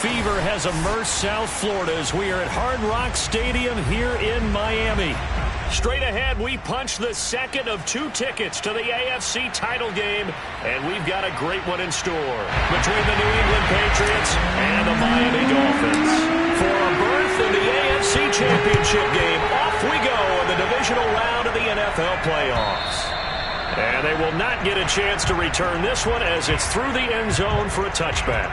fever has immersed South Florida as we are at Hard Rock Stadium here in Miami. Straight ahead, we punch the second of 2 tickets to the AFC title game, and we've got a great one in store between the New England Patriots and the Miami Dolphins. For a berth in the AFC Championship game, off we go in the divisional round of the NFL playoffs. And they will not get a chance to return this one as it's through the end zone for a touchback.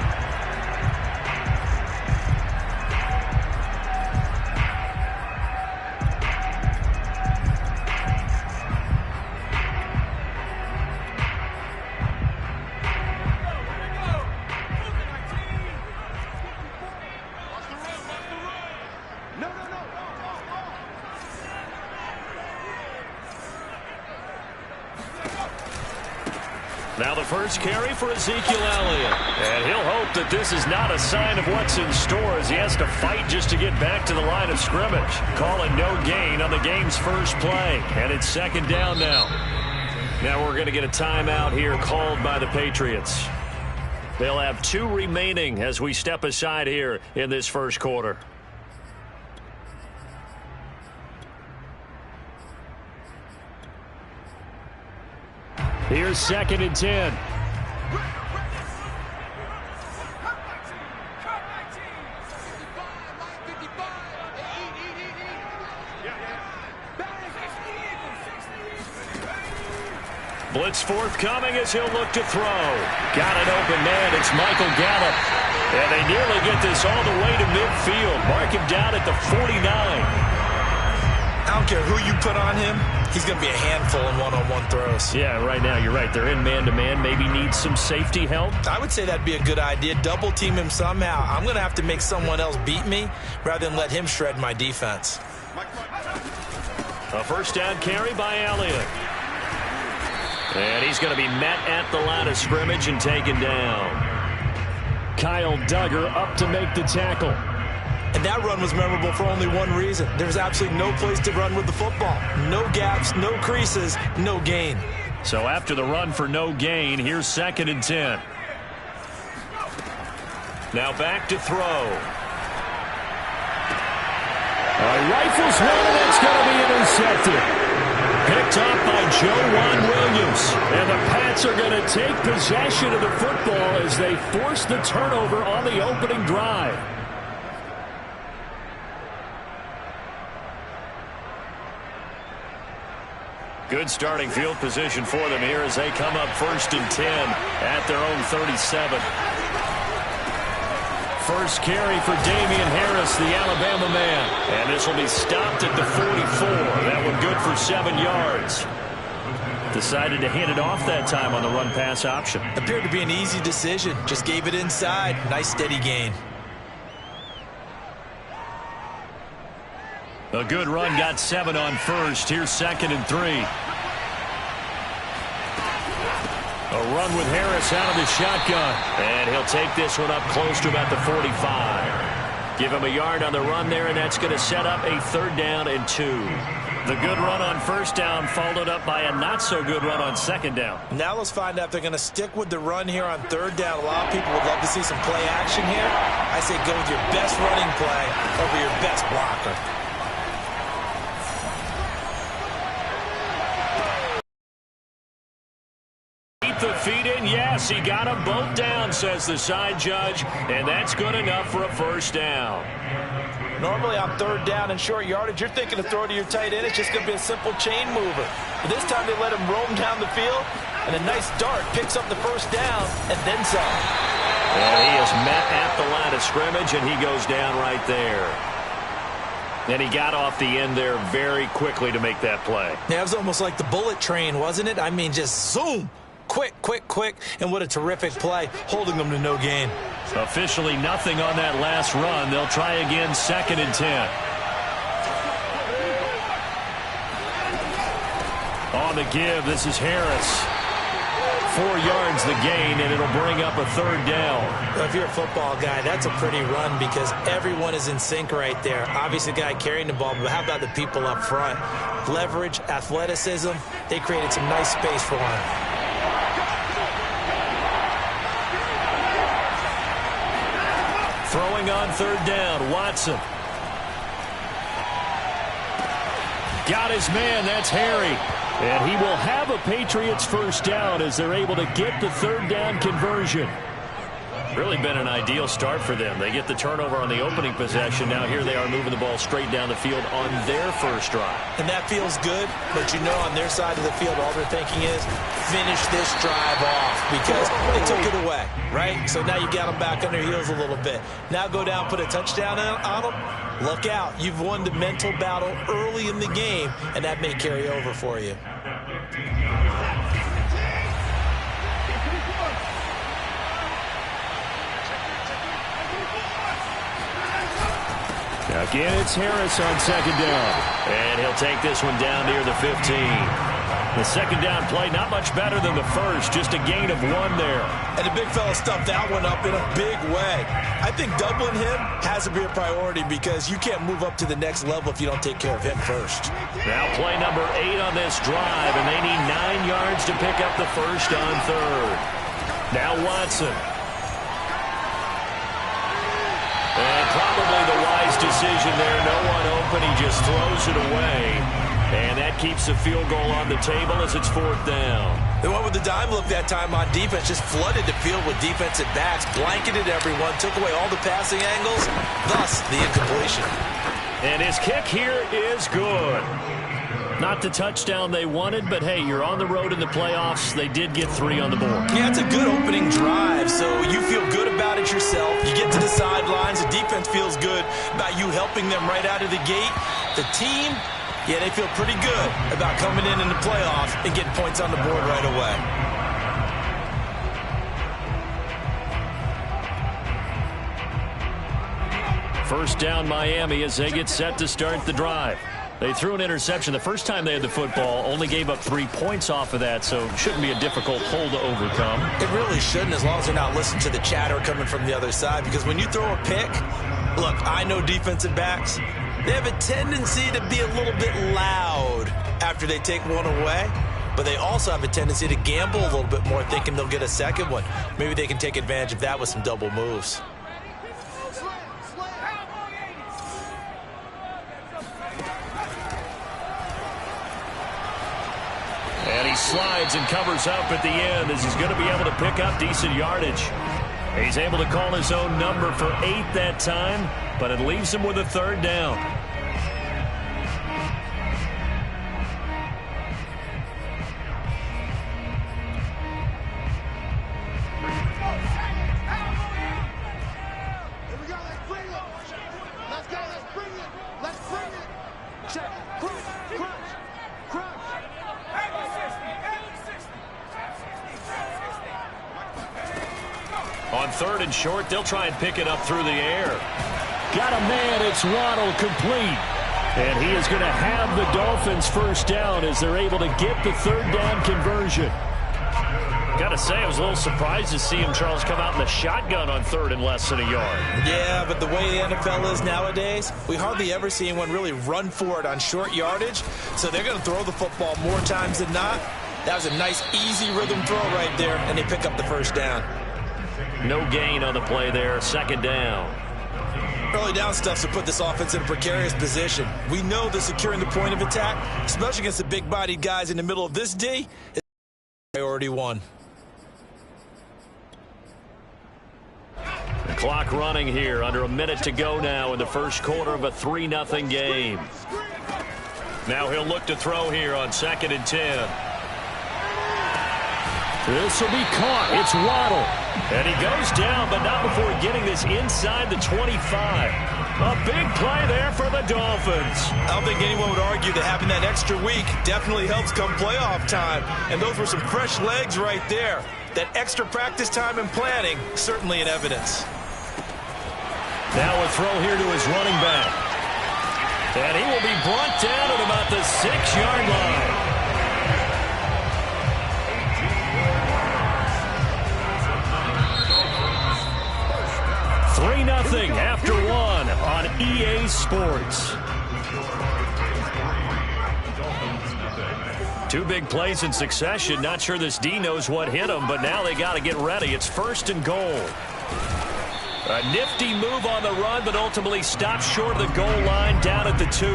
Now the first carry for Ezekiel Elliott. And he'll hope that this is not a sign of what's in store as he has to fight just to get back to the line of scrimmage. Calling no gain on the game's first play. And it's second down now. Now we're going to get a timeout here called by the Patriots. They'll have 2 remaining as we step aside here in this first quarter. Here's second and 10. Blitz forthcoming as he'll look to throw. Got an open man. It's Michael Gallup. And they nearly get this all the way to midfield. Mark him down at the 49. I don't care who you put on him. He's going to be a handful in one-on-one throws. Yeah, right now, you're right. They're in man-to-man. Maybe needs some safety help. I would say that'd be a good idea. Double team him somehow. I'm going to have to make someone else beat me rather than let him shred my defense. A first down carry by Elliott. And he's going to be met at the line of scrimmage and taken down. Kyle Duggar up to make the tackle. And that run was memorable for only one reason. There's absolutely no place to run with the football. No gaps, no creases, no gain. So after the run for no gain, here's second and 10. Now back to throw. Rifles one, and it's going to be intercepted. Picked up by Joejuan Williams. And the Pats are going to take possession of the football as they force the turnover on the opening drive. Good starting field position for them here as they come up first and 10 at their own 37. First carry for Damian Harris, the Alabama man. And this will be stopped at the 44. That one good for 7 yards. Decided to hand it off that time on the run-pass option. Appeared to be an easy decision. Just gave it inside. Nice steady gain. A good run, got 7 on first. Here's second and 3. A run with Harris out of the shotgun. And he'll take this one up close to about the 45. Give him a yard on the run there, and that's going to set up a 3rd down and 2. The good run on first down followed up by a not-so-good run on 2nd down. Now let's find out if they're going to stick with the run here on 3rd down. A lot of people would love to see some play action here. I say go with your best running play over your best blocker. The feet in, yes, he got them both down, says the side judge, and that's good enough for a first down. Normally on 3rd down and short yardage, you're thinking to throw to your tight end. It's just going to be a simple chain mover. But this time they let him roam down the field, and a nice dart picks up the first down and then some. And he is met at the line of scrimmage, and he goes down right there. And he got off the end there very quickly to make that play. Yeah, it was almost like the bullet train, wasn't it? I mean, just zoom. Quick, quick, quick, and what a terrific play, holding them to no gain. Officially nothing on that last run. They'll try again, 2nd and 10. On the give, this is Harris. 4 yards the gain, and it'll bring up a 3rd down. If you're a football guy, that's a pretty run because everyone is in sync right there. Obviously, the guy carrying the ball, but how about the people up front? Leverage, athleticism, they created some nice space for him. Throw throwing on third down. Watson. Got his man. That's Harry. And he will have a Patriots first down as they're able to get the third down conversion. Really been an ideal start for them. They get the turnover on the opening possession. Now here they are moving the ball straight down the field on their first drive. And that feels good, but you know on their side of the field, all they're thinking is finish this drive off because they took it away, right? So now you got them back on their heels a little bit. Now go down, put a touchdown on them. Look out. You've won the mental battle early in the game, and that may carry over for you. Again, it's Harris on second down. And he'll take this one down near the 15. The second down play, not much better than the first, just a gain of 1 there. And the big fella stuffed that one up in a big way. I think doubling him has to be a priority because you can't move up to the next level if you don't take care of him first. Now play number 8 on this drive, and they need 9 yards to pick up the first on third. Now Watson. And probably the wise decision there. No one open. He just throws it away. And that keeps the field goal on the table as it's fourth down. They went with the dime look that time on defense. Just flooded the field with defensive backs. Blanketed everyone. Took away all the passing angles. Thus, the incompletion. And his kick here is good. Not the touchdown they wanted, but hey, you're on the road in the playoffs. They did get 3 on the board. Yeah, it's a good opening drive, so you feel good about it yourself. You get to the sidelines. The defense feels good about you helping them right out of the gate. The team, yeah, they feel pretty good about coming in the playoffs and getting points on the board right away. First down Miami as they get set to start the drive. They threw an interception the first time they had the football, only gave up 3 points off of that, so it shouldn't be a difficult hole to overcome. It really shouldn't, as long as they're not listening to the chatter coming from the other side, because when you throw a pick, look, I know defensive backs, they have a tendency to be a little bit loud after they take one away, but they also have a tendency to gamble a little bit more, thinking they'll get a second one. Maybe they can take advantage of that with some double moves. And he slides and covers up at the end as he's going to be able to pick up decent yardage. He's able to call his own number for 8 that time, but it leaves him with a third down. On third and short, they'll try and pick it up through the air. Got a man, it's Waddle, complete. And he is going to have the Dolphins first down as they're able to get the third down conversion. Got to say, I was a little surprised to see him, Charles, come out in the shotgun on third and less than a yard. Yeah, but the way the NFL is nowadays, we hardly ever see anyone really run for it on short yardage. So they're going to throw the football more times than not. That was a nice, easy rhythm throw right there, and they pick up the first down. No gain on the play there, second down. Early down stuff to put this offense in a precarious position. We know that securing the point of attack, especially against the big-bodied guys in the middle of this D, is priority 1. The clock running here, under a minute to go now in the first quarter of a 3-0 game. Now he'll look to throw here on 2nd and 10. This will be caught. It's Waddle. And he goes down, but not before getting this inside the 25. A big play there for the Dolphins. I don't think anyone would argue that having that extra week definitely helps come playoff time. And those were some fresh legs right there. That extra practice time and planning, certainly in evidence. Now a throw here to his running back. And he will be brought down at about the 6-yard line. 3-0 after 1 on EA Sports. 2 big plays in succession. Not sure this D knows what hit him, but now they got to get ready. It's 1st and goal. A nifty move on the run, but ultimately stopped short of the goal line down at the 2.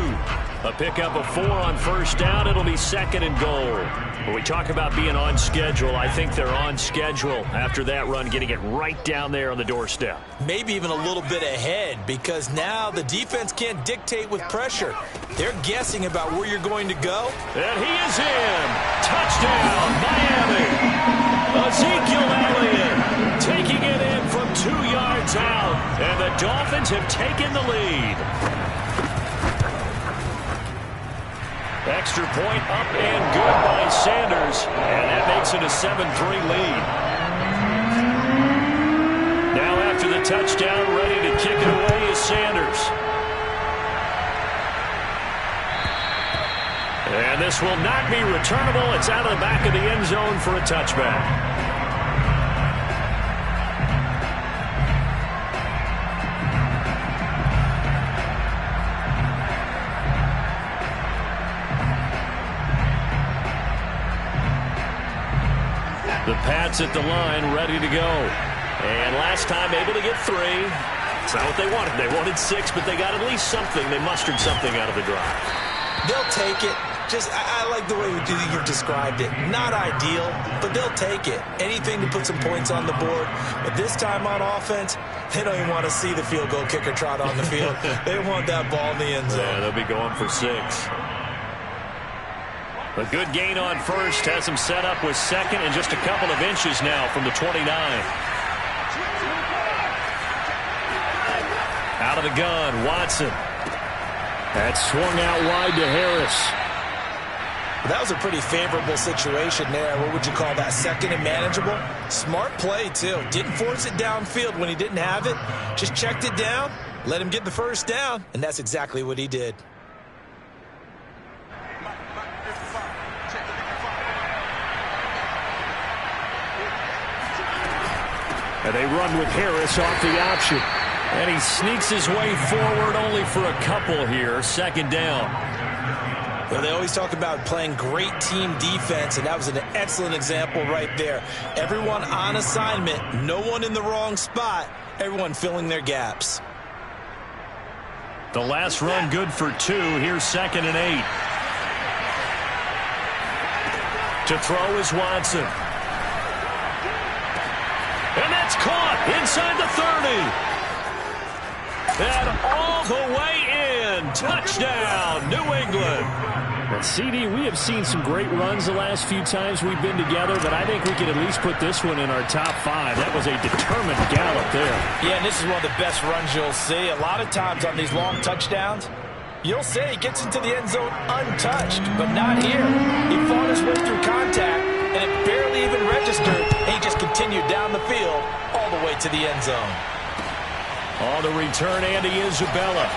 A pickup of 4 on first down. It'll be 2nd and goal. When we talk about being on schedule, I think they're on schedule after that run, getting it right down there on the doorstep. Maybe even a little bit ahead, because now the defense can't dictate with pressure. They're guessing about where you're going to go. And he is in. Touchdown, Miami. Ezekiel Elliott taking it in from 2 yards out. And the Dolphins have taken the lead. Extra point up and good by Sanders. And that makes it a 7-3 lead. Now after the touchdown, ready to kick it away is Sanders. And this will not be returnable. It's out of the back of the end zone for a touchback. The Pats at the line, ready to go. And last time able to get 3. It's not what they wanted. They wanted 6, but they got at least something. They mustered something out of the drive. They'll take it. I like the way you've described it. Not ideal, but they'll take it. Anything to put some points on the board. But this time on offense, they don't even want to see the field goal kicker trot on the field. They want that ball in the end zone. Yeah, they'll be going for 6. A good gain on first has him set up with 2nd and just a couple of inches now from the 29. Out of the gun, Watson. That swung out wide to Harris. That was a pretty favorable situation there. What would you call that? 2nd and manageable? Smart play, too. Didn't force it downfield when he didn't have it. Just checked it down, let him get the first down, and that's exactly what he did. And they run with Harris off the option. And he sneaks his way forward only for a couple here. 2nd down. Well, they always talk about playing great team defense, and that was an excellent example right there. Everyone on assignment, no one in the wrong spot, everyone filling their gaps. The last run good for 2. Here's 2nd and 8. To throw is Watson. And that's caught inside the 30. And all the way in. Touchdown, New England. And CD, we have seen some great runs the last few times we've been together, but I think we could at least put this one in our top 5. That was a determined gallop there. Yeah, and this is one of the best runs you'll see. A lot of times on these long touchdowns, you'll see he gets into the end zone untouched, but not here. He fought his way through contact, and it barely even registered, and he just continued down the field all the way to the end zone. On the return, Andy Isabella.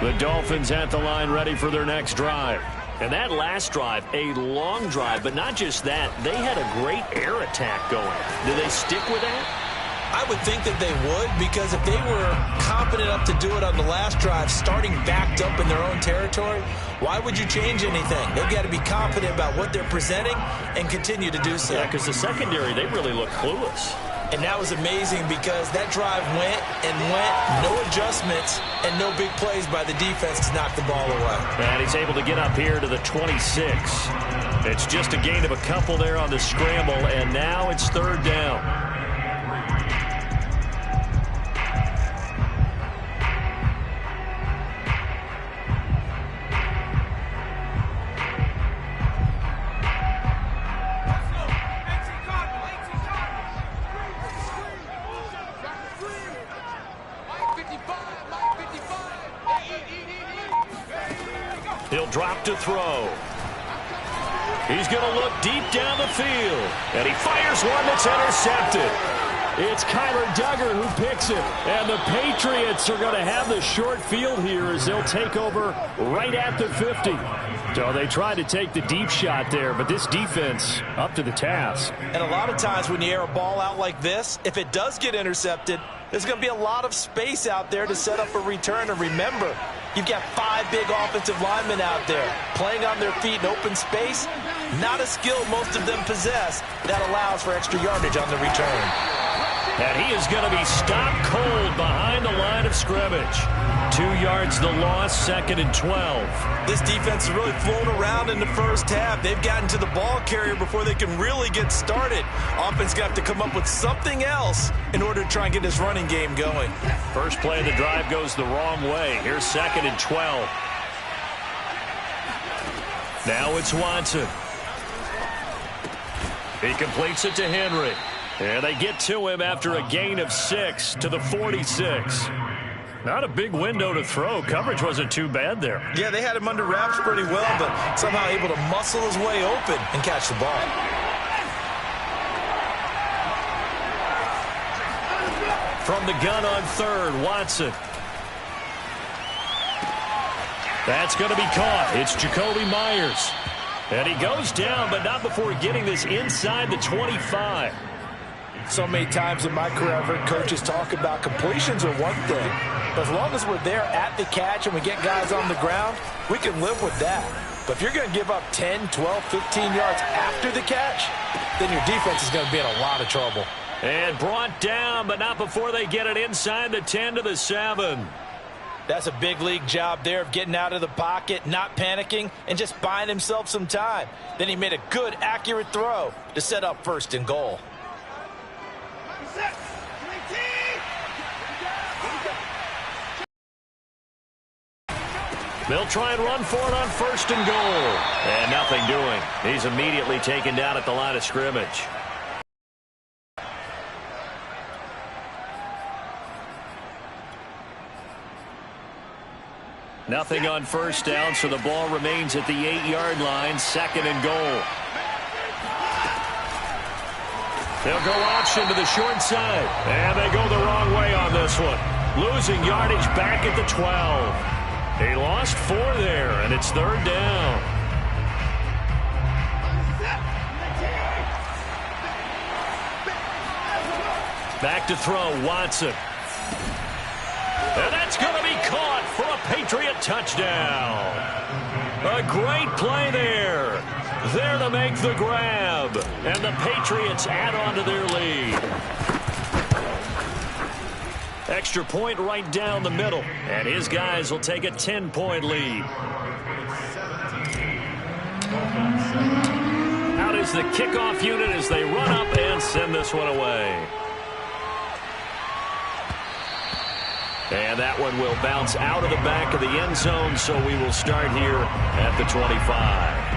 The Dolphins at the line ready for their next drive. And that last drive, a long drive, but not just that. They had a great air attack going. Do they stick with that? I would think that they would, because if they were confident enough to do it on the last drive, starting backed up in their own territory, why would you change anything? They've got to be confident about what they're presenting and continue to do so. Yeah, because the secondary, they really look clueless. And that was amazing because that drive went and went, no adjustments, and no big plays by the defense to knock the ball away. And he's able to get up here to the 26. It's just a gain of a couple there on the scramble, and now it's 3rd down. He'll drop to throw. He's going to look deep down the field. And he fires one that's intercepted. It's Kyler Duggar who picks it. And the Patriots are going to have the short field here as they'll take over right at the 50. So they tried to take the deep shot there, but this defense up to the task. And a lot of times when you air a ball out like this, if it does get intercepted, there's going to be a lot of space out there to set up a return. And remember, you've got 5 big offensive linemen out there playing on their feet in open space. Not a skill most of them possess that allows for extra yardage on the return. And he is going to be stopped cold behind the line of scrimmage. 2 yards the loss, 2nd and 12. This defense has really flown around in the first half. They've gotten to the ball carrier before they can really get started. Offense got to come up with something else in order to try and get this running game going. First play of the drive goes the wrong way. Here's 2nd and 12. Now it's Watson. He completes it to Henry. And they get to him after a gain of 6 to the 46. Not a big window to throw. Coverage wasn't too bad there. Yeah, they had him under wraps pretty well, but somehow able to muscle his way open and catch the ball. From the gun on 3rd, Watson. That's going to be caught. It's Jacoby Myers. And he goes down, but not before getting this inside the 25. So many times in my career, I've heard coaches talk about completions are one thing. But as long as we're there at the catch and we get guys on the ground, we can live with that. But if you're going to give up 10, 12, 15 yards after the catch, then your defense is going to be in a lot of trouble. And brought down, but not before they get it inside the 10 to the 7. That's a big league job there of getting out of the pocket, not panicking, and just buying himself some time. Then he made a good, accurate throw to set up 1st and goal. They'll try and run for it on 1st and goal. And nothing doing. He's immediately taken down at the line of scrimmage. Nothing on 1st down, so the ball remains at the 8-yard line, 2nd and goal. They'll go option to the short side. And they go the wrong way on this one. Losing yardage back at the 12. He lost 4 there, and it's 3rd down. Back to throw, Watson. And that's going to be caught for a Patriot touchdown. A great play there. There to make the grab. And the Patriots add on to their lead. Extra point right down the middle. And his guys will take a 10-point lead. Out is the kickoff unit as they run up and send this one away. And that one will bounce out of the back of the end zone, so we will start here at the 25.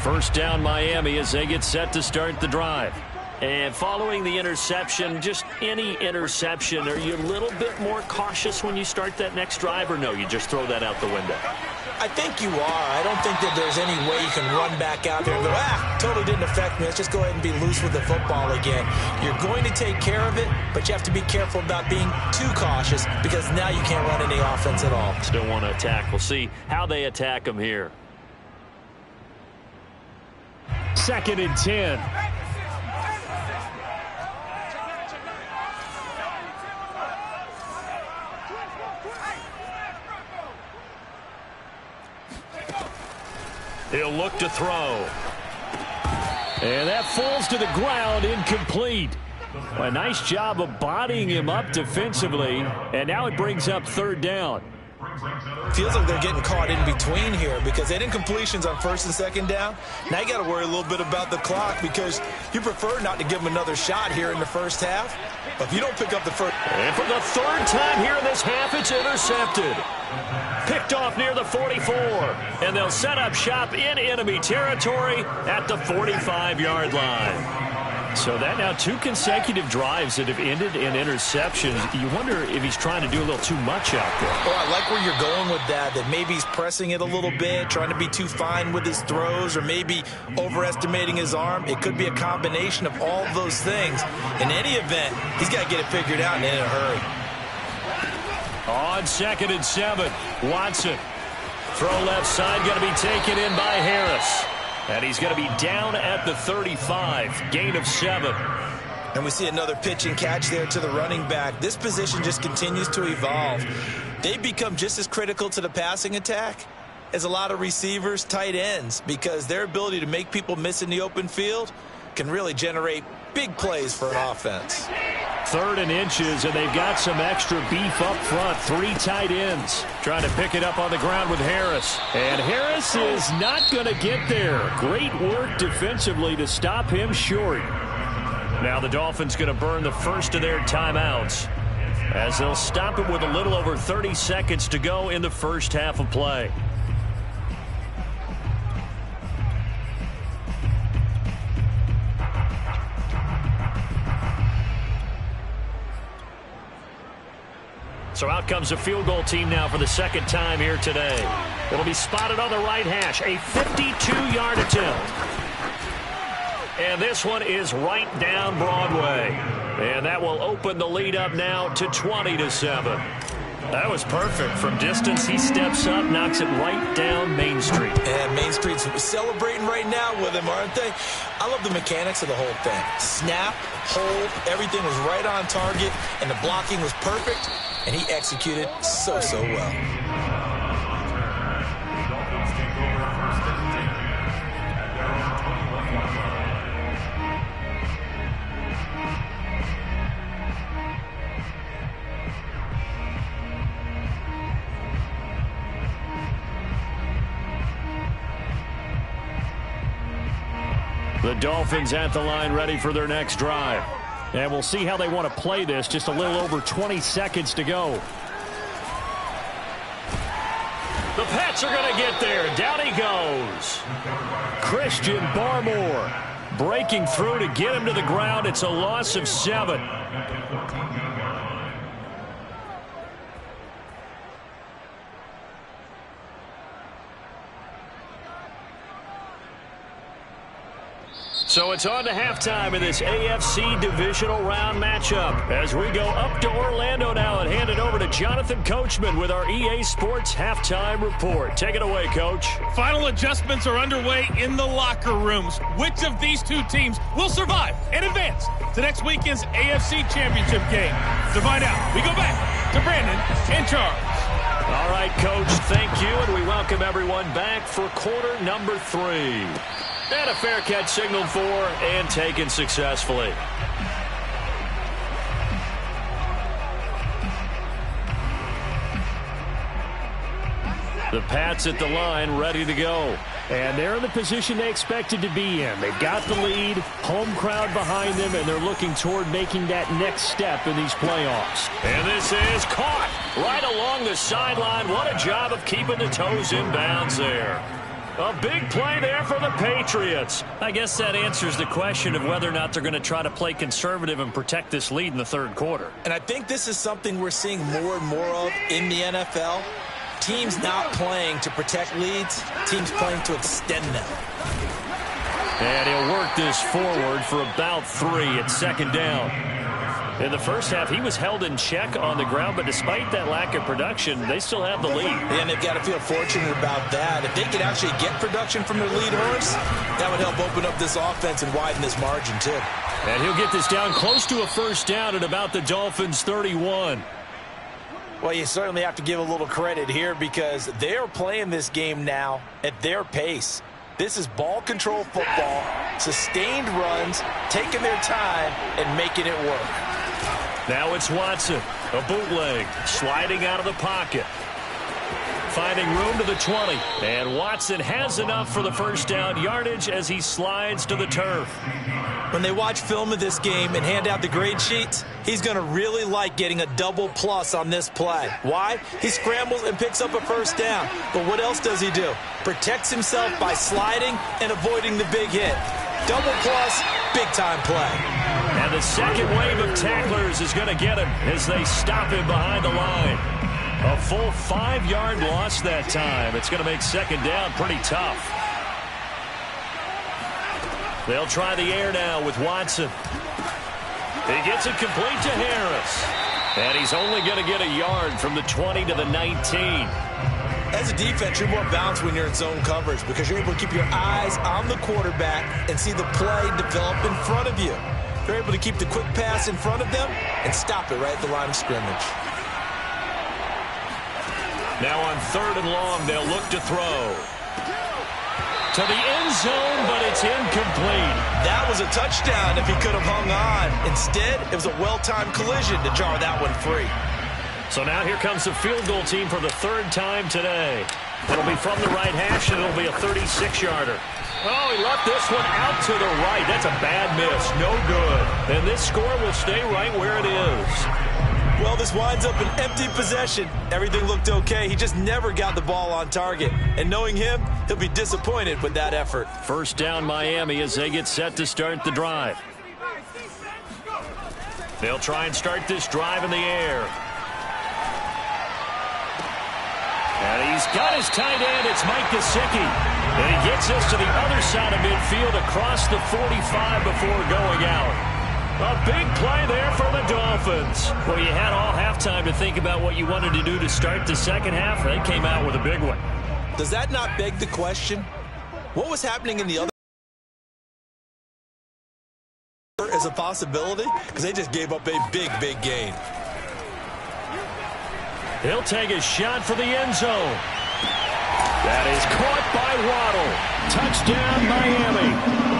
First down, Miami, as they get set to start the drive. And following the interception, just any interception, are you a little bit more cautious when you start that next drive, or no, you just throw that out the window? I think you are. I don't think that there's any way you can run back out there and go, totally didn't affect me. Let's just go ahead and be loose with the football again. You're going to take care of it, but you have to be careful about being too cautious because now you can't run any offense at all. Still want to attack. We'll see how they attack them here. 2nd and 10. He'll look to throw. And that falls to the ground, incomplete. A nice job of bodying him up defensively. And now it brings up 3rd down. Feels like they're getting caught in between here because they had incompletions on 1st and 2nd down. Now you got to worry a little bit about the clock because you prefer not to give them another shot here in the first half. But if you don't pick up the first... And for the 3rd time here in this half, it's intercepted. Picked off near the 44. And they'll set up shop in enemy territory at the 45-yard line. So that now 2 consecutive drives that have ended in interceptions. You wonder if he's trying to do a little too much out there. Well, I like where you're going with that maybe he's pressing it a little bit, trying to be too fine with his throws, or maybe overestimating his arm. It could be a combination of all of those things. In any event, he's got to get it figured out and in a hurry. On 2nd and 7, Watson. Throw left side, going to be taken in by Harris. And he's going to be down at the 35, gain of 7. And we see another pitch and catch there to the running back. This position just continues to evolve. They've become just as critical to the passing attack as a lot of receivers, tight ends, because their ability to make people miss in the open field can really generate big plays for an offense. 3rd and inches, and they've got some extra beef up front. 3 tight ends trying to pick it up on the ground with Harris. And Harris is not going to get there. Great work defensively to stop him short. Now the Dolphins going to burn the first of their timeouts as they'll stop it with a little over 30 seconds to go in the first half of play. So out comes a field goal team now for the 2nd time here today. It'll be spotted on the right hash. A 52-yard attempt. And this one is right down Broadway. And that will open the lead up now to 20-7. That was perfect. From distance, he steps up, knocks it right down Main Street. And Main Street's celebrating right now with him, aren't they? I love the mechanics of the whole thing. Snap, hold, everything was right on target, and the blocking was perfect. And he executed so well. The Dolphins at the line ready for their next drive. And we'll see how they want to play this. Just a little over 20 seconds to go. The Pats are going to get there. Down he goes. Christian Barmore breaking through to get him to the ground. It's a loss of 7. So it's on to halftime in this AFC divisional round matchup as we go up to Orlando now and hand it over to Jonathan Coachman with our EA Sports halftime report. Take it away, Coach. Final adjustments are underway in the locker rooms. Which of these two teams will survive and advance to next weekend's AFC Championship game? To find out, we go back to Brandon and Charles. All right, Coach, thank you, and we welcome everyone back for quarter number 3. And a fair catch signaled for and taken successfully. The Pats at the line ready to go. And they're in the position they expected to be in. They've got the lead, home crowd behind them, and they're looking toward making that next step in these playoffs. And this is caught right along the sideline. What a job of keeping the toes in bounds there. A big play there for the Patriots. I guess that answers the question of whether or not they're going to try to play conservative and protect this lead in the 3rd quarter. And I think this is something we're seeing more and more of in the NFL. Teams not playing to protect leads, teams playing to extend them. And he'll work this forward for about 3 at 2nd down. In the first half, he was held in check on the ground, but despite that lack of production, they still have the lead. And they've got to feel fortunate about that. If they could actually get production from their lead horse, that would help open up this offense and widen this margin, too. And he'll get this down close to a 1st down at about the Dolphins' 31. Well, you certainly have to give a little credit here because they are playing this game now at their pace. This is ball control football, sustained runs, taking their time, and making it work. Now it's Watson, a bootleg, sliding out of the pocket. finding room to the 20. And Watson has enough for the first down yardage as he slides to the turf. When they watch film of this game and hand out the grade sheets, he's going to really like getting a double plus on this play. Why? He scrambles and picks up a first down. But what else does he do? Protects himself by sliding and avoiding the big hit. Double plus, big-time play. And the second wave of tacklers is going to get him as they stop him behind the line. A full 5-yard loss that time. It's going to make second down pretty tough. They'll try the air now with Watson. He gets it complete to Harris. And he's only going to get a yard from the 20 to the 19. As a defense, you're more balanced when you're in zone coverage because you're able to keep your eyes on the quarterback and see the play develop in front of you. You're able to keep the quick pass in front of them and stop it right at the line of scrimmage. Now on 3rd and long, they'll look to throw. To the end zone, but it's incomplete. That was a touchdown if he could have hung on. Instead, it was a well-timed collision to jar that one free. So now here comes the field goal team for the 3rd time today. It'll be from the right hash, and it'll be a 36-yarder. Oh, he left this one out to the right. That's a bad miss. No good. And this score will stay right where it is. Well, this winds up an empty possession. Everything looked okay. He just never got the ball on target. And knowing him, he'll be disappointed with that effort. First down Miami as they get set to start the drive. They'll try and start this drive in the air. And he's got his tight end. It's Mike Gesicki. And he gets us to the other side of midfield across the 45 before going out. A big play there for the Dolphins. Well, you had all halftime to think about what you wanted to do to start the second half. They came out with a big one. Does that not beg the question? What was happening in the other as a possibility? Because they just gave up a big, big gain. He'll take a shot for the end zone. That is caught by Waddle. Touchdown, Miami.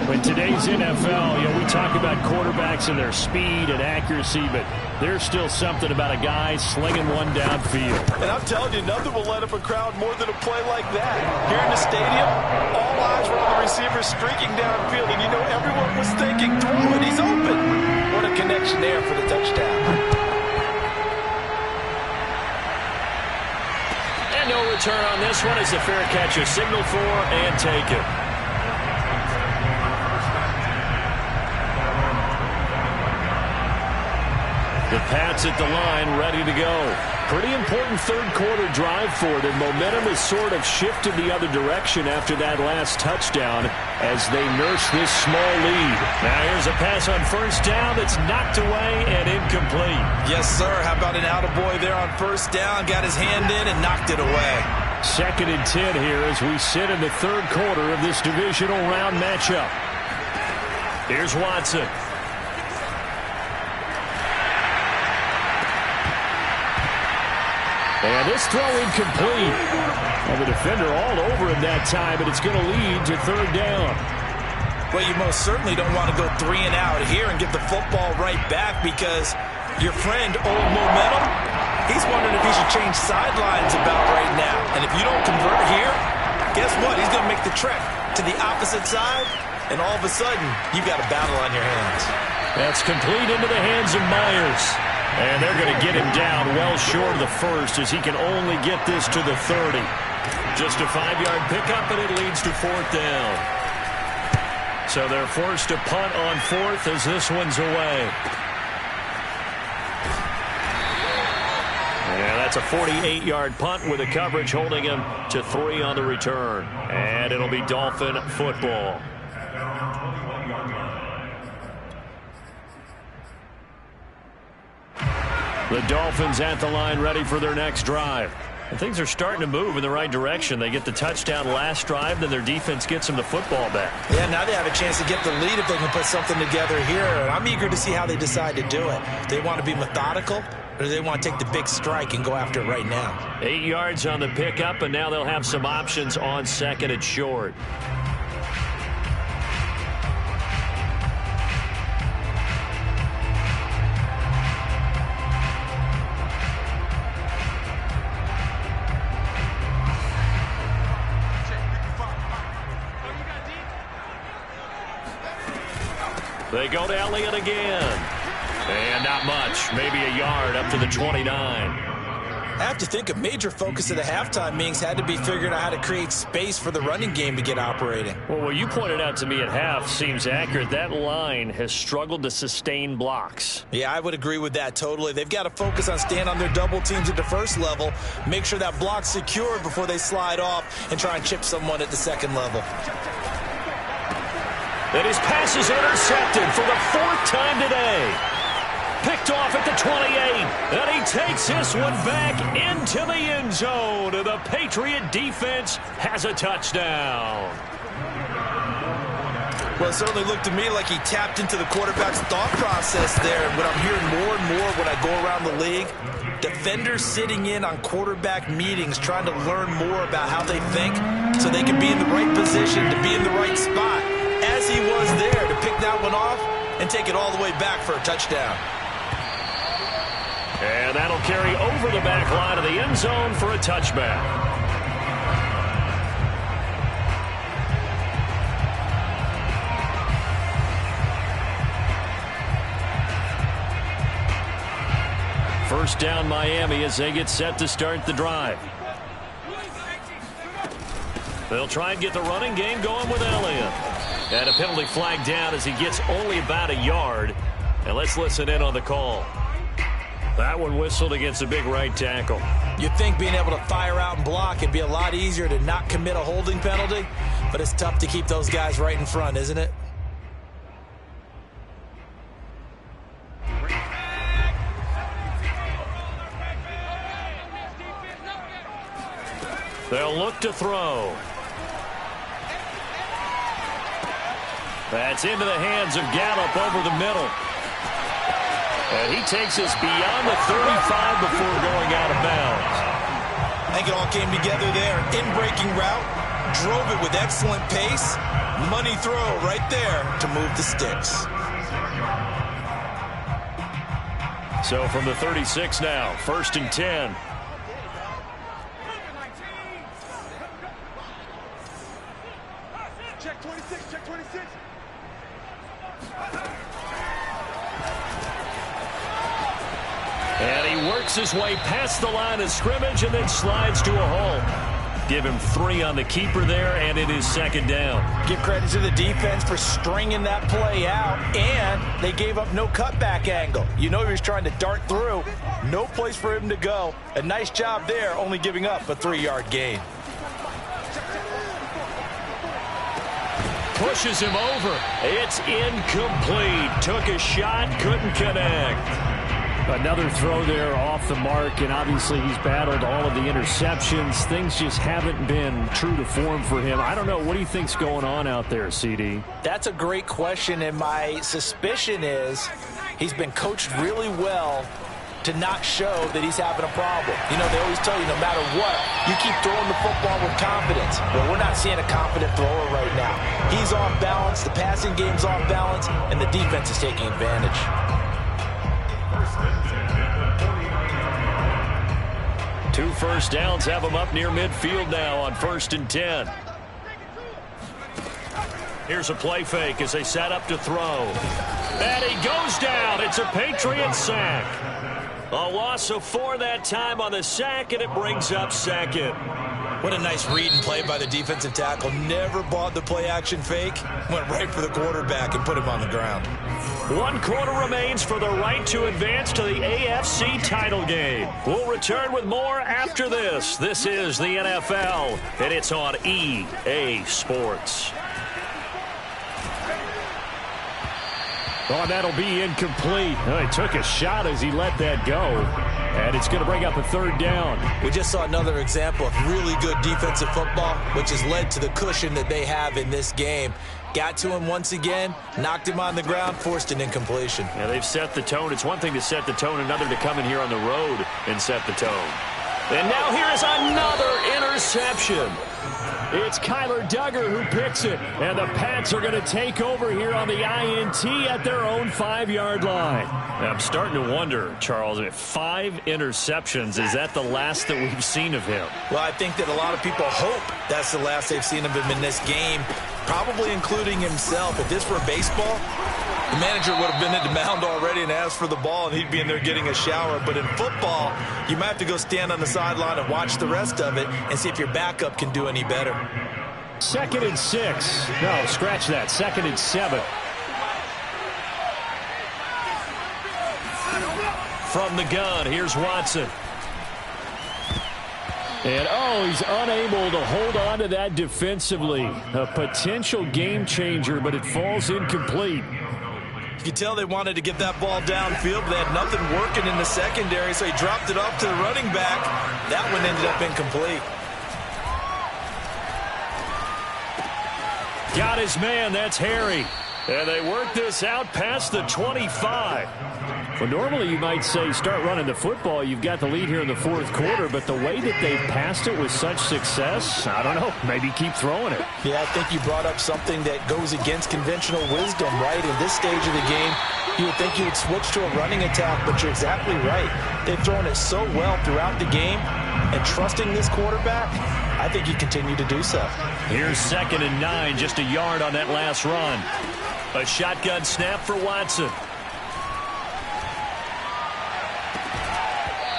In today's NFL, we talk about quarterbacks and their speed and accuracy, but there's still something about a guy slinging one downfield. And I'm telling you, nothing will light up a crowd more than a play like that. Here in the stadium, all eyes were on the receiver streaking downfield, and you know everyone was thinking, throw it, he's open. What a connection there for the touchdown. And no return on this one as the fair catch is signaled for and taken. The Pats at the line, ready to go. Pretty important third quarter drive for them. Momentum has sort of shifted the other direction after that last touchdown as they nurse this small lead. Now here's a pass on first down that's knocked away and incomplete. Yes, sir. How about an attaboy there on first down? Got his hand in and knocked it away. 2nd and 10 here as we sit in the third quarter of this divisional round matchup. Here's Watson. And this throw incomplete. And the defender all over him that time, and it's going to lead to 3rd down. Well, you most certainly don't want to go 3 and out here and get the football right back because your friend, Old Momentum, he's wondering if he should change sidelines about right now. And if you don't convert here, guess what? He's going to make the trek to the opposite side, and all of a sudden, you've got a battle on your hands. That's complete into the hands of Myers. And they're going to get him down well short of the first as he can only get this to the 30. Just a 5-yard pickup, and it leads to 4th down. So they're forced to punt on 4th as this one's away. Yeah, that's a 48-yard punt with the coverage holding him to 3 on the return. And it'll be Dolphin football. The Dolphins at the line ready for their next drive. And things are starting to move in the right direction. They get the touchdown last drive, then their defense gets them the football back. Yeah, now they have a chance to get the lead if they can put something together here. And I'm eager to see how they decide to do it. Do they want to be methodical, or do they want to take the big strike and go after it right now? 8 yards on the pickup, and now they'll have some options on 2nd and short. They go to Elliott again. And not much. Maybe a yard up to the 29. I have to think a major focus of the halftime meetings had to be figuring out how to create space for the running game to get operating. Well, what you pointed out to me at half seems accurate. That line has struggled to sustain blocks. Yeah, I would agree with that totally. They've got to focus on staying on their double teams at the first level, make sure that block's secured before they slide off and try and chip someone at the second level. And his pass is intercepted for the 4th time today. Picked off at the 28, and he takes this one back into the end zone. And the Patriot defense has a touchdown. Well, it certainly looked to me like he tapped into the quarterback's thought process there. And what I'm hearing more and more when I go around the league, defenders sitting in on quarterback meetings trying to learn more about how they think so they can be in the right position to be in the right spot, as he was there to pick that one off and take it all the way back for a touchdown. And that'll carry over the back line of the end zone for a touchback. First down Miami as they get set to start the drive. They'll try and get the running game going with Elliott. And a penalty flag down as he gets only about a yard. And let's listen in on the call. That one whistled against a big right tackle. You'd think being able to fire out and block would be a lot easier to not commit a holding penalty, but it's tough to keep those guys right in front, isn't it? They'll look to throw. That's into the hands of Gallup over the middle. And he takes us beyond the 35 before going out of bounds. I think it all came together there. In-breaking route, drove it with excellent pace. Money throw right there to move the sticks. So from the 36 now, 1st and 10. Check 26, check 26. And he works his way past the line of scrimmage and then slides to a hole. Give him 3 on the keeper there, and it is 2nd down. Give credit to the defense for stringing that play out, and they gave up no cutback angle. You know he was trying to dart through. No place for him to go. A nice job there, only giving up a 3-yard gain. Pushes him over. It's incomplete. Took a shot, couldn't connect. Another throw there off the mark, and obviously he's battled all of the interceptions. Things just haven't been true to form for him. I don't know. What do you think's going on out there, CD? That's a great question, and my suspicion is he's been coached really well to not show that he's having a problem. You know, they always tell you no matter what, you keep throwing the football with confidence. Well, we're not seeing a confident thrower right now. He's off balance, the passing game's off balance, and the defense is taking advantage. 2 first downs have him up near midfield now on 1st and 10. Here's a play fake as they set up to throw. And he goes down. It's a Patriot sack. A loss of 4 that time on the sack, and it brings up 2nd. What a nice read and play by the defensive tackle. Never bought the play-action fake. Went right for the quarterback and put him on the ground. 1 quarter remains for the right to advance to the AFC title game. We'll return with more after this. This is the NFL, and it's on EA Sports. Oh, that'll be incomplete. Oh, he took a shot as he let that go. And it's going to bring up a 3rd down. We just saw another example of really good defensive football, which has led to the cushion that they have in this game. Got to him once again, knocked him on the ground, forced an incompletion. Yeah, they've set the tone. It's one thing to set the tone, another to come in here on the road and set the tone. And now here is another interception. It's Kyler Duggar who picks it, and the Pats are going to take over here on the INT at their own 5-yard line. Now, I'm starting to wonder, Charles, 5 interceptions, is that the last that we've seen of him? Well, I think that a lot of people hope that's the last they've seen of him in this game, probably including himself. If this were baseball, The manager would have been at the mound already and asked for the ball, and he'd be in there getting a shower. But in football, you might have to go stand on the sideline and watch the rest of it and see if your backup can do any better. 2nd and 6. No, scratch that. 2nd and 7. From the gun, here's Watson. And, he's unable to hold on to that defensively. A potential game changer, but it falls incomplete. You could tell they wanted to get that ball downfield, but they had nothing working in the secondary, so he dropped it off to the running back. That one ended up incomplete. Got his man, that's Harry. And they work this out past the 25. Well, normally you might say start running the football. You've got the lead here in the 4th quarter, but the way that they've passed it with such success, I don't know, maybe keep throwing it. Yeah, I think you brought up something that goes against conventional wisdom, right? In this stage of the game, you would think you would switch to a running attack, but you're exactly right. They've thrown it so well throughout the game, and trusting this quarterback, I think you continue to do so. Here's 2nd and 9, just a yard on that last run. A shotgun snap for Watson.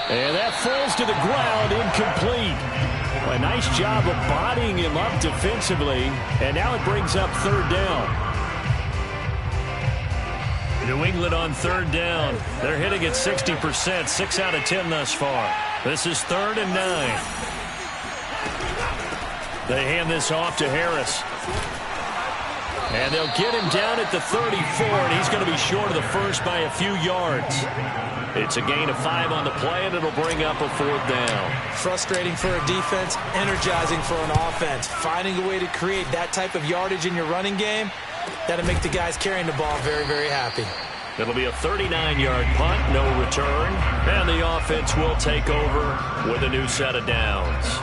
And that falls to the ground, incomplete. A nice job of bodying him up defensively, and now it brings up 3rd down. New England on 3rd down. They're hitting at 60%, 6 out of 10 thus far. This is 3rd and 9. They hand this off to Harris. And they'll get him down at the 34, and he's going to be short of the first by a few yards. It's a gain of 5 on the play, and it'll bring up a 4th down. Frustrating for a defense, energizing for an offense. Finding a way to create that type of yardage in your running game, that'll make the guys carrying the ball very, very happy. It'll be a 39-yard punt, no return, and the offense will take over with a new set of downs.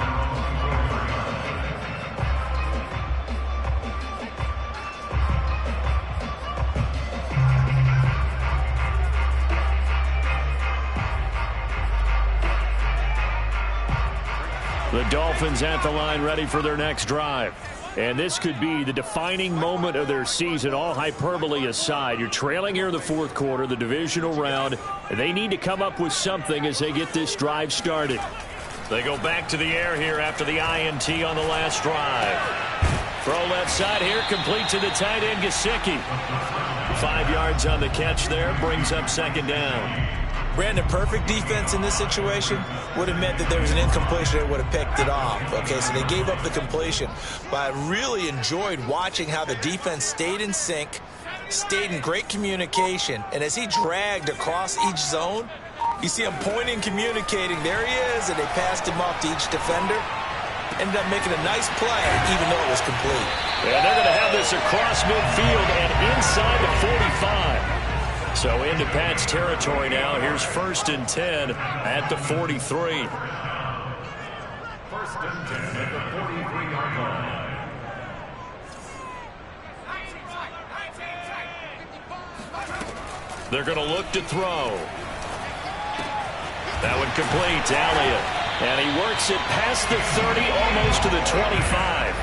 The Dolphins at the line ready for their next drive. And this could be the defining moment of their season, all hyperbole aside. You're trailing here in the 4th quarter, the divisional round. And they need to come up with something as they get this drive started. They go back to the air here after the INT on the last drive. Throw left side here, complete to the tight end, Gesicki. 5 yards on the catch there, brings up 2nd down. Brandon, perfect defense in this situation would have meant that there was an incompletion that would have picked it off. Okay, so they gave up the completion. But I really enjoyed watching how the defense stayed in sync, stayed in great communication, and as he dragged across each zone, you see him pointing, communicating. There he is, and they passed him off to each defender. Ended up making a nice play, even though it was complete. And they're going to have this across midfield and inside the 45. So into Pat's territory now. Here's 1st and 10 at the 43. 1st and 10 at the 43-yard line. They're going to look to throw. That one complete to Elliott. And he works it past the 30, almost to the 25.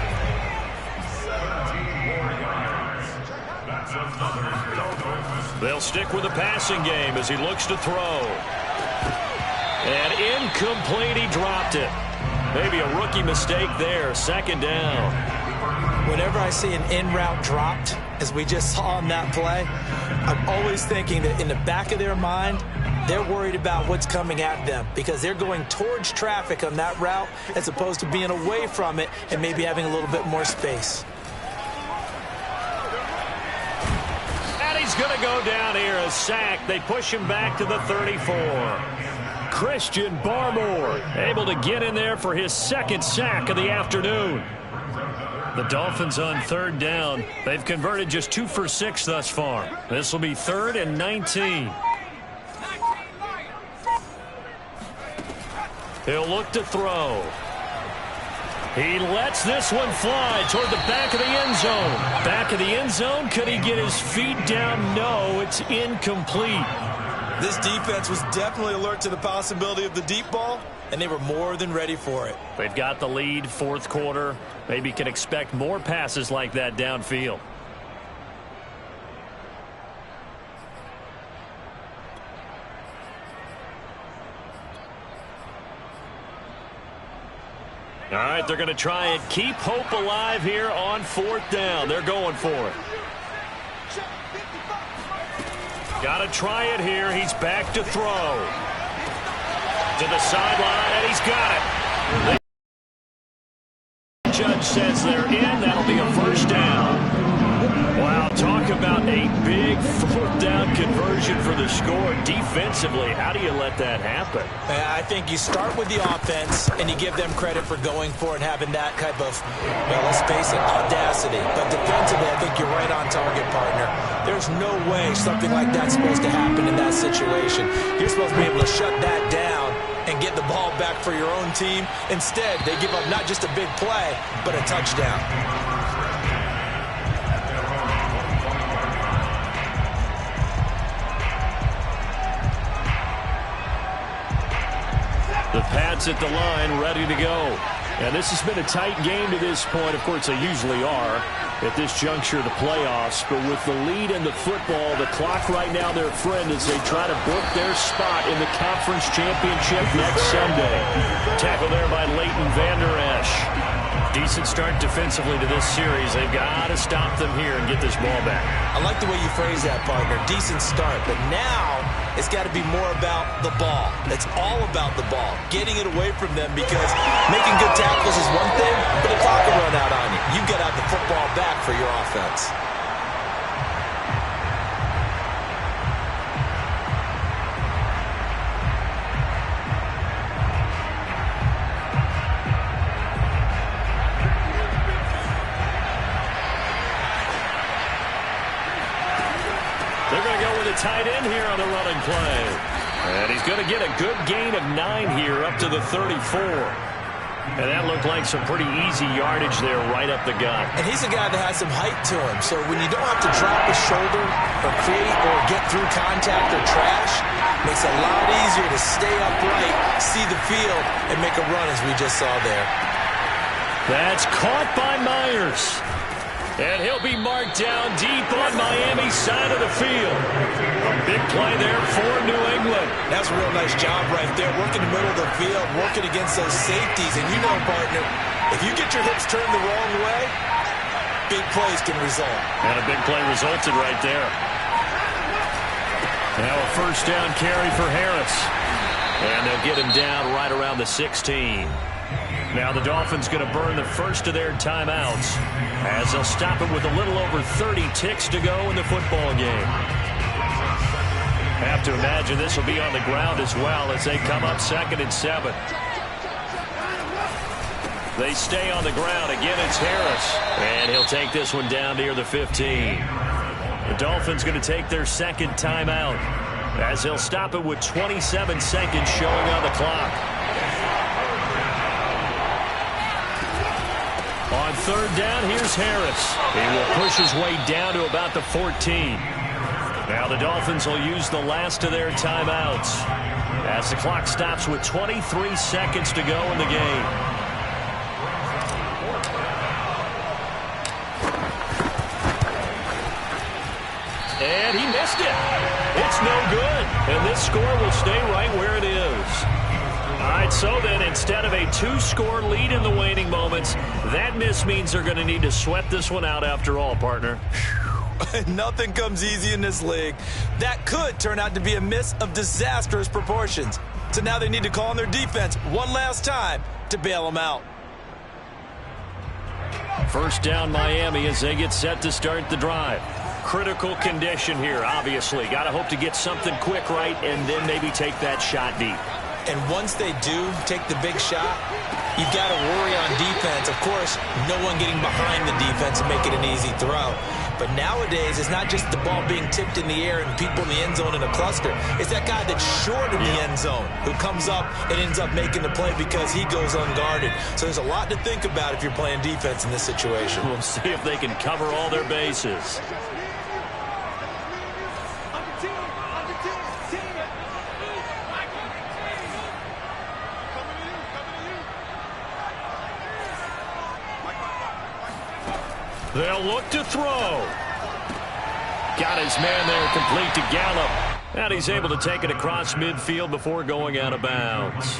17 more yards. That's another total. They'll stick with the passing game as he looks to throw. And incomplete, he dropped it. Maybe a rookie mistake there, 2nd down. Whenever I see an in-route dropped, as we just saw on that play, I'm always thinking that in the back of their mind, they're worried about what's coming at them because they're going towards traffic on that route as opposed to being away from it and maybe having a little bit more space. He's going to go down here, a sack. They push him back to the 34. Christian Barmore able to get in there for his 2nd sack of the afternoon. The Dolphins on 3rd down. They've converted just 2 for 6 thus far. This will be 3rd and 19. He'll look to throw. He lets this one fly toward the back of the end zone. Back of the end zone. Could he get his feet down? No, it's incomplete. This defense was definitely alert to the possibility of the deep ball, and they were more than ready for it. They've got the lead, 4th quarter. Maybe can expect more passes like that downfield. All right, they're going to try and keep hope alive here on 4th down. They're going for it. Got to try it here. He's back to throw. To the sideline, and he's got it. The judge says they're in. That'll be a 1st down. Wow, talk about a big 4th down conversion for the score. Defensively, how do you let that happen? I think you start with the offense, and you give them credit for going for it and having that type of, well, let's face it, audacity. But defensively, I think you're right on target, partner. There's no way something like that's supposed to happen in that situation. You're supposed to be able to shut that down and get the ball back for your own team. Instead, they give up not just a big play, but a touchdown. The Pats at the line, ready to go. And this has been a tight game to this point. Of course, they usually are at this juncture of the playoffs. But with the lead in the football, the clock right now their friend as they try to book their spot in the conference championship next Sunday. Tackle there by Leighton Vander Esch. Decent start defensively to this series. They've got to stop them here and get this ball back. I like the way you phrase that, partner. Decent start. But now it's got to be more about the ball. It's all about the ball. Getting it away from them, because making good tackles is one thing, but the clock will run out on you. You've got to have the football back for your offense. They're going to go with a tight end here on the running play. And he's going to get a good gain of 9 here up to the 34. And that looked like some pretty easy yardage there right up the gut. And he's a guy that has some height to him. So when you don't have to drop a shoulder or create or get through contact or trash, makes it a lot easier to stay upright, see the field, and make a run as we just saw there. That's caught by Myers. And he'll be marked down deep on Miami's side of the field. A big play there for New England. That's a real nice job right there. Working the middle of the field, working against those safeties. And you know, partner, if you get your hips turned the wrong way, big plays can result. And a big play resulted right there. Now a 1st down carry for Harris. And they'll get him down right around the 16. Now the Dolphins going to burn the first of their timeouts as they'll stop it with a little over 30 ticks to go in the football game. Have to imagine this will be on the ground as well as they come up 2nd and 7. They stay on the ground. Again, it's Harris. And he'll take this one down near the 15. The Dolphins going to take their 2nd timeout as they'll stop it with 27 seconds showing on the clock. On 3rd down, here's Harris. He will push his way down to about the 14. Now the Dolphins will use the last of their timeouts as the clock stops with 23 seconds to go in the game. And he missed it. It's no good. And this score will stay right where it is. All right, so then instead of a 2-score lead in the waning moments, that miss means they're going to need to sweat this one out after all, partner. Nothing comes easy in this league. That could turn out to be a miss of disastrous proportions. So now they need to call on their defense one last time to bail them out. 1st down Miami as they get set to start the drive. Critical condition here, obviously. Got to hope to get something quick right and then maybe take that shot deep. And once they do take the big shot, you've got to worry on defense. Of course, no one getting behind the defense and making an easy throw. But nowadays, it's not just the ball being tipped in the air and people in the end zone in a cluster. It's that guy that's short in the end zone who comes up and ends up making the play because he goes unguarded. So there's a lot to think about if you're playing defense in this situation. We'll see if they can cover all their bases. They'll look to throw. Got his man there complete to Gallup. And he's able to take it across midfield before going out of bounds.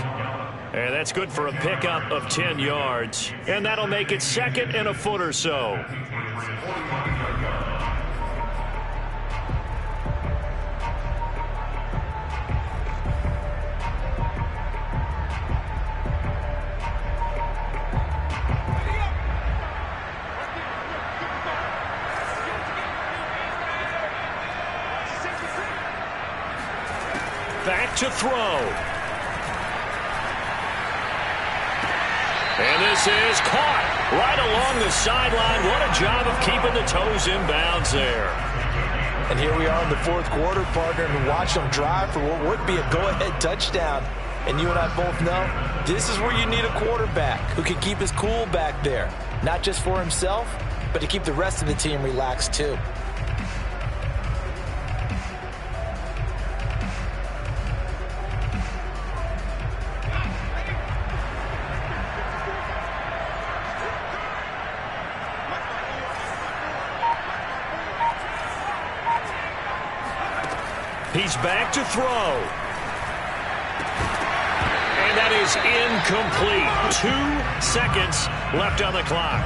And that's good for a pickup of 10 yards. And that'll make it 2nd and a foot or so. Back to throw. And this is caught right along the sideline. What a job of keeping the toes in bounds there. And here we are in the 4th quarter, partner, and watch them drive for what would be a go-ahead touchdown. And you and I both know this is where you need a quarterback who can keep his cool back there, not just for himself, but to keep the rest of the team relaxed too. He's back to throw. And that is incomplete. 2 seconds left on the clock.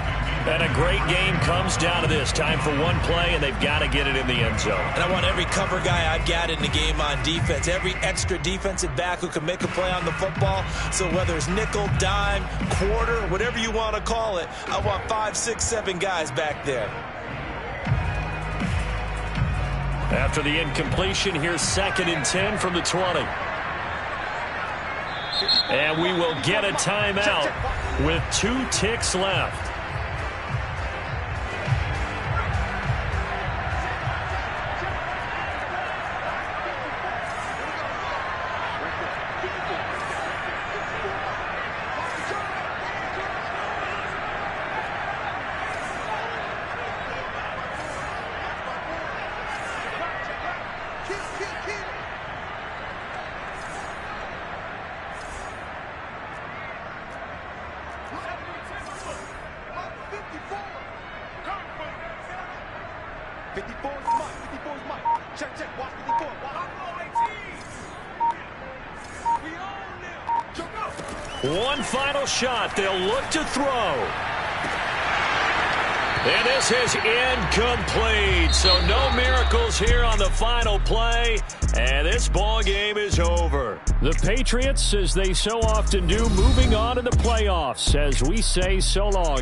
And a great game comes down to this. Time for one play, and they've got to get it in the end zone. And I want every cover guy I've got in the game on defense, every extra defensive back who can make a play on the football. So whether it's nickel, dime, quarter, whatever you want to call it, I want 5, 6, 7 guys back there. After the incompletion, here's 2nd and 10 from the 20. And we will get a timeout with 2 ticks left. One final shot. They'll look to throw. And this is incomplete. So no miracles here on the final play. And this ball game is over. The Patriots, as they so often do, moving on in the playoffs as we say so long.